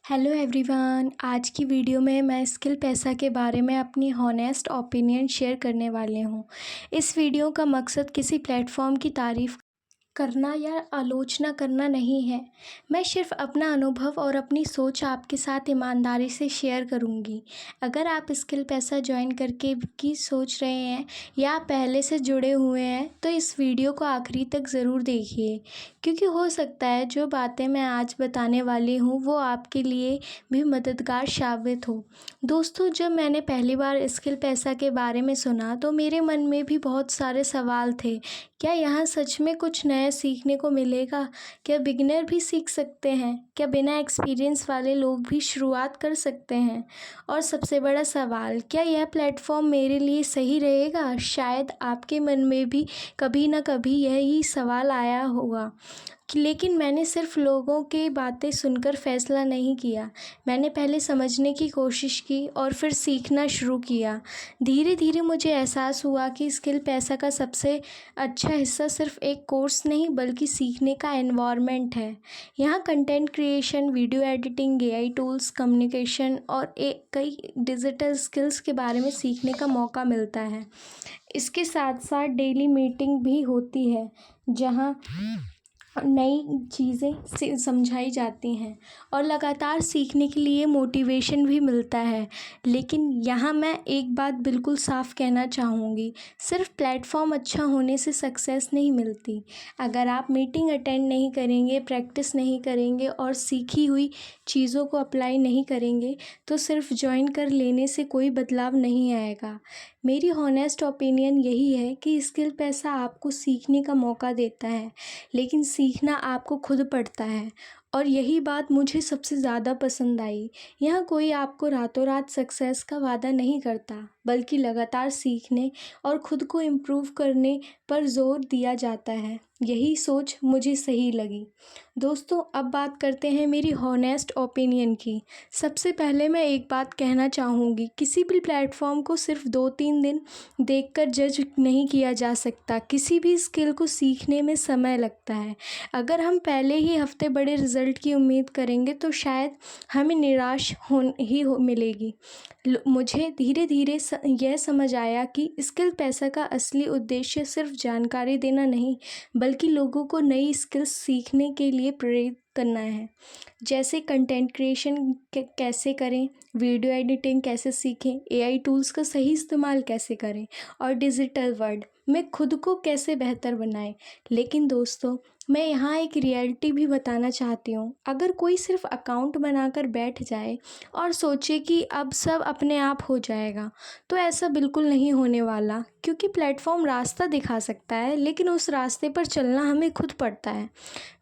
Hello everyone. आज की video में मैं स्किल पैसा के बारे में अपनी हॉनेस्ट ओपिनियन शेयर करने वाली हूँ। इस वीडियो का मकसद किसी प्लेटफॉर्म की तारीफ़ करना या आलोचना करना नहीं है। मैं सिर्फ अपना अनुभव और अपनी सोच आपके साथ ईमानदारी से शेयर करूंगी। अगर आप स्किल पैसा ज्वाइन करके की सोच रहे हैं या आप पहले से जुड़े हुए हैं तो इस वीडियो को आखिरी तक ज़रूर देखिए, क्योंकि हो सकता है जो बातें मैं आज बताने वाली हूँ वो आपके लिए भी मददगार साबित हो। दोस्तों, जब मैंने पहली बार स्किल पैसा के बारे में सुना तो मेरे मन में भी बहुत सारे सवाल थे। क्या यहाँ सच में कुछ नया सीखने को मिलेगा? क्या बिगिनर भी सीख सकते हैं? क्या बिना एक्सपीरियंस वाले लोग भी शुरुआत कर सकते हैं? और सबसे बड़ा सवाल, क्या यह प्लेटफॉर्म मेरे लिए सही रहेगा? शायद आपके मन में भी कभी ना कभी यही सवाल आया होगा। लेकिन मैंने सिर्फ लोगों की बातें सुनकर फ़ैसला नहीं किया। मैंने पहले समझने की कोशिश की और फिर सीखना शुरू किया। धीरे धीरे मुझे एहसास हुआ कि स्किल पैसा का सबसे अच्छा हिस्सा सिर्फ एक कोर्स नहीं बल्कि सीखने का एनवायरनमेंट है। यहाँ content creation, video editing, AI tools, communication और कई डिजिटल स्किल्स के बारे में सीखने का मौका मिलता है। इसके साथ साथ डेली मीटिंग भी होती है जहाँ नई चीज़ें समझाई जाती हैं और लगातार सीखने के लिए मोटिवेशन भी मिलता है। लेकिन यहाँ मैं एक बात बिल्कुल साफ कहना चाहूँगी, सिर्फ प्लेटफॉर्म अच्छा होने से सक्सेस नहीं मिलती। अगर आप मीटिंग अटेंड नहीं करेंगे, प्रैक्टिस नहीं करेंगे और सीखी हुई चीज़ों को अप्लाई नहीं करेंगे तो सिर्फ ज्वाइन कर लेने से कोई बदलाव नहीं आएगा। मेरी हॉनेस्ट ओपिनियन यही है कि स्किल पैसा आपको सीखने का मौका देता है, लेकिन सीखना आपको खुद पड़ता है। और यही बात मुझे सबसे ज़्यादा पसंद आई। यहाँ कोई आपको रातों रात सक्सेस का वादा नहीं करता, बल्कि लगातार सीखने और खुद को इम्प्रूव करने पर जोर दिया जाता है। यही सोच मुझे सही लगी। दोस्तों, अब बात करते हैं मेरी हॉनेस्ट ओपिनियन की। सबसे पहले मैं एक बात कहना चाहूँगी, किसी भी प्लेटफॉर्म को सिर्फ 2-3 दिन देखकर जज नहीं किया जा सकता। किसी भी स्किल को सीखने में समय लगता है। अगर हम पहले ही हफ्ते बड़े रिज़ल्ट की उम्मीद करेंगे तो शायद हमें निराश मिलेगी। मुझे धीरे धीरे यह समझ आया कि स्किल पैसा का असली उद्देश्य सिर्फ जानकारी देना नहीं, बल्कि लोगों को नई स्किल्स सीखने के लिए प्रेरित करना है। जैसे कंटेंट क्रिएशन कैसे करें, वीडियो एडिटिंग कैसे सीखें, एआई टूल्स का सही इस्तेमाल कैसे करें और डिजिटल वर्ल्ड में खुद को कैसे बेहतर बनाएं। लेकिन दोस्तों, मैं यहाँ एक रियलिटी भी बताना चाहती हूँ। अगर कोई सिर्फ अकाउंट बनाकर बैठ जाए और सोचे कि अब सब अपने आप हो जाएगा, तो ऐसा बिल्कुल नहीं होने वाला, क्योंकि प्लेटफॉर्म रास्ता दिखा सकता है, लेकिन उस रास्ते पर चलना हमें खुद पड़ता है।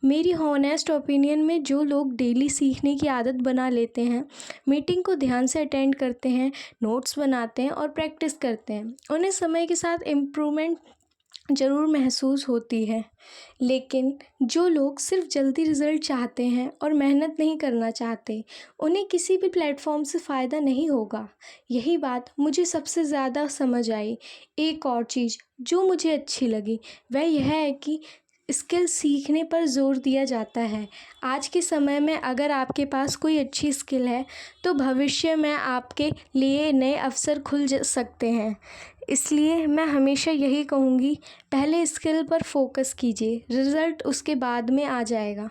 मेरी हॉनेस्ट ओपिनियन में जो लोग डेली सीखने की आदत बना लेते हैं, मीटिंग को ध्यान से अटेंड करते हैं, नोट्स बनाते हैं और प्रैक्टिस करते हैं, उन्हें समय के साथ इम्प्रूवमेंट ज़रूर महसूस होती है। लेकिन जो लोग सिर्फ जल्दी रिज़ल्ट चाहते हैं और मेहनत नहीं करना चाहते, उन्हें किसी भी प्लेटफॉर्म से फ़ायदा नहीं होगा। यही बात मुझे सबसे ज़्यादा समझ आई। एक और चीज़ जो मुझे अच्छी लगी वह यह है कि स्किल सीखने पर ज़ोर दिया जाता है। आज के समय में अगर आपके पास कोई अच्छी स्किल है तो भविष्य में आपके लिए नए अवसर खुल सकते हैं। इसलिए मैं हमेशा यही कहूँगी, पहले स्किल पर फोकस कीजिए, रिज़ल्ट उसके बाद में आ जाएगा।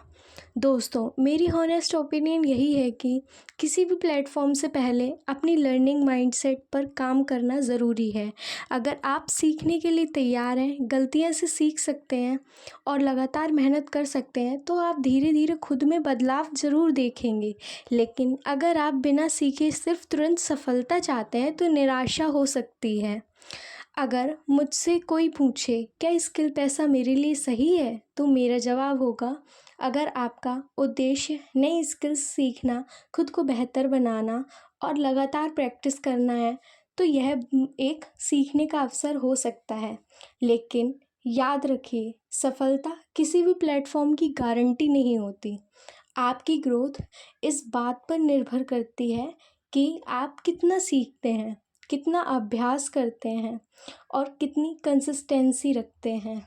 दोस्तों, मेरी हॉनेस्ट ओपिनियन यही है कि किसी भी प्लेटफॉर्म से पहले अपनी लर्निंग माइंडसेट पर काम करना ज़रूरी है। अगर आप सीखने के लिए तैयार हैं, गलतियां से सीख सकते हैं और लगातार मेहनत कर सकते हैं, तो आप धीरे धीरे खुद में बदलाव ज़रूर देखेंगे। लेकिन अगर आप बिना सीखे सिर्फ तुरंत सफलता चाहते हैं तो निराशा हो सकती है। अगर मुझसे कोई पूछे क्या स्किल पैसा मेरे लिए सही है, तो मेरा जवाब होगा, अगर आपका उद्देश्य नई स्किल्स सीखना, खुद को बेहतर बनाना और लगातार प्रैक्टिस करना है, तो यह एक सीखने का अवसर हो सकता है। लेकिन याद रखिए, सफलता किसी भी प्लेटफॉर्म की गारंटी नहीं होती। आपकी ग्रोथ इस बात पर निर्भर करती है कि आप कितना सीखते हैं, कितना अभ्यास करते हैं और कितनी कंसिस्टेंसी रखते हैं।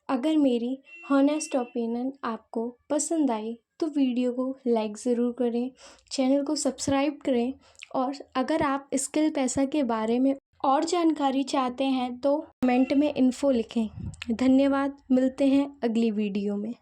अगर मेरी हॉनेस्ट ओपिनियन आपको पसंद आई तो वीडियो को लाइक ज़रूर करें, चैनल को सब्सक्राइब करें और अगर आप स्किल पैसा के बारे में और जानकारी चाहते हैं तो कमेंट में इन्फो लिखें। धन्यवाद, मिलते हैं अगली वीडियो में।